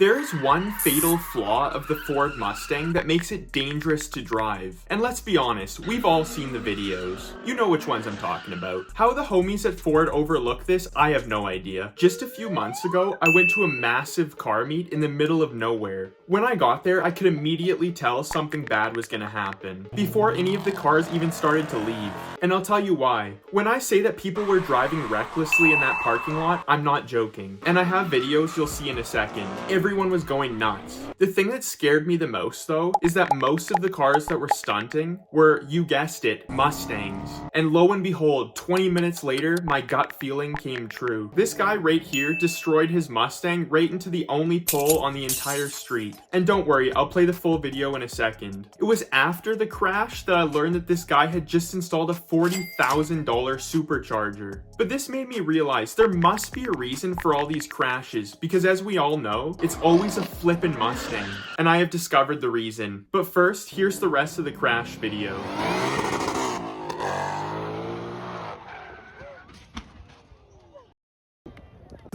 There is one fatal flaw of the Ford Mustang that makes it dangerous to drive. And let's be honest, we've all seen the videos. You know which ones I'm talking about. How the homies at Ford overlook this, I have no idea. Just a few months ago, I went to a massive car meet in the middle of nowhere. When I got there, I could immediately tell something bad was gonna happen, before any of the cars even started to leave. And I'll tell you why. When I say that people were driving recklessly in that parking lot, I'm not joking. And I have videos you'll see in a second. Everyone was going nuts. The thing that scared me the most though, is that most of the cars that were stunting were, you guessed it, Mustangs. And lo and behold, 20 minutes later, my gut feeling came true. This guy right here destroyed his Mustang right into the only pole on the entire street. And don't worry, I'll play the full video in a second. It was after the crash that I learned that this guy had just installed a $40,000 supercharger. But this made me realize there must be a reason for all these crashes, because as we all know, it's always a flippin' Mustang. And I have discovered the reason. But first, here's the rest of the crash video.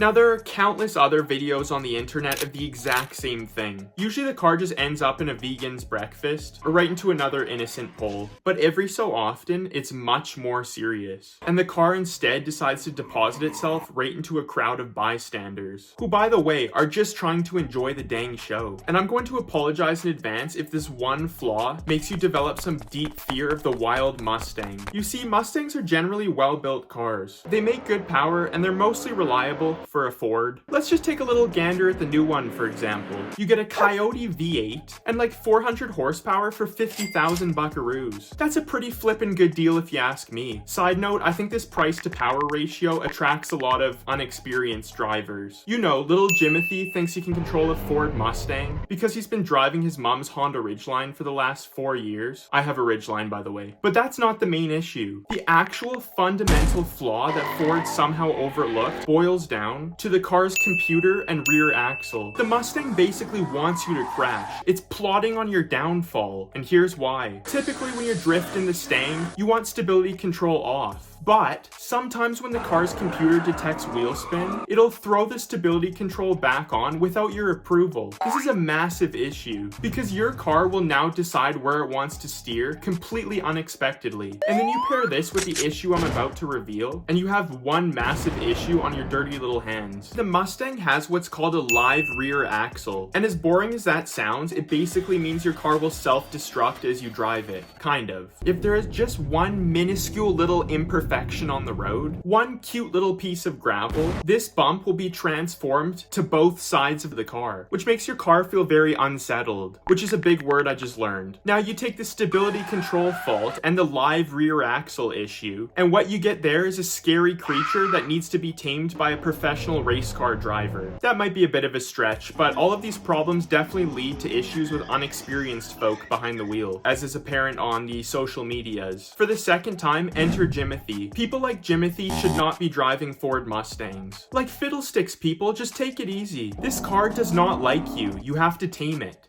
Now, there are countless other videos on the internet of the exact same thing. Usually the car just ends up in a vegan's breakfast, or right into another innocent pole. But every so often, it's much more serious. And the car instead decides to deposit itself right into a crowd of bystanders, who by the way, are just trying to enjoy the dang show. And I'm going to apologize in advance if this one flaw makes you develop some deep fear of the wild Mustang. You see, Mustangs are generally well-built cars. They make good power, and they're mostly reliable for a Ford. Let's just take a little gander at the new one, for example. You get a Coyote V8 and like 400 horsepower for 50,000 buckaroos. That's a pretty flippin' good deal if you ask me. Side note, I think this price to power ratio attracts a lot of unexperienced drivers. You know, little Jimothy thinks he can control a Ford Mustang because he's been driving his mom's Honda Ridgeline for the last 4 years. I have a Ridgeline, by the way. But that's not the main issue. The actual fundamental flaw that Ford somehow overlooked boils down to the car's computer and rear axle. The Mustang basically wants you to crash. It's plotting on your downfall, and here's why. Typically when you're drifting the Stang, you want stability control off. But sometimes when the car's computer detects wheel spin, it'll throw the stability control back on without your approval. This is a massive issue because your car will now decide where it wants to steer completely unexpectedly. And then you pair this with the issue I'm about to reveal, and you have one massive issue on your dirty little hands. The Mustang has what's called a live rear axle. And as boring as that sounds, it basically means your car will self-destruct as you drive it. Kind of. If there is just one minuscule little imperfection on the road, one cute little piece of gravel, this bump will be transformed to both sides of the car, which makes your car feel very unsettled, which is a big word I just learned. Now you take the stability control fault and the live rear axle issue, and what you get there is a scary creature that needs to be tamed by a professional race car driver. That might be a bit of a stretch, but all of these problems definitely lead to issues with unexperienced folk behind the wheel, as is apparent on the social medias. For the second time, enter Jimothy. People like Jimothy should not be driving Ford Mustangs. Like fiddlesticks, people, just take it easy. This car does not like you. You have to tame it.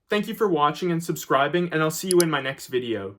Thank you for watching and subscribing, and I'll see you in my next video.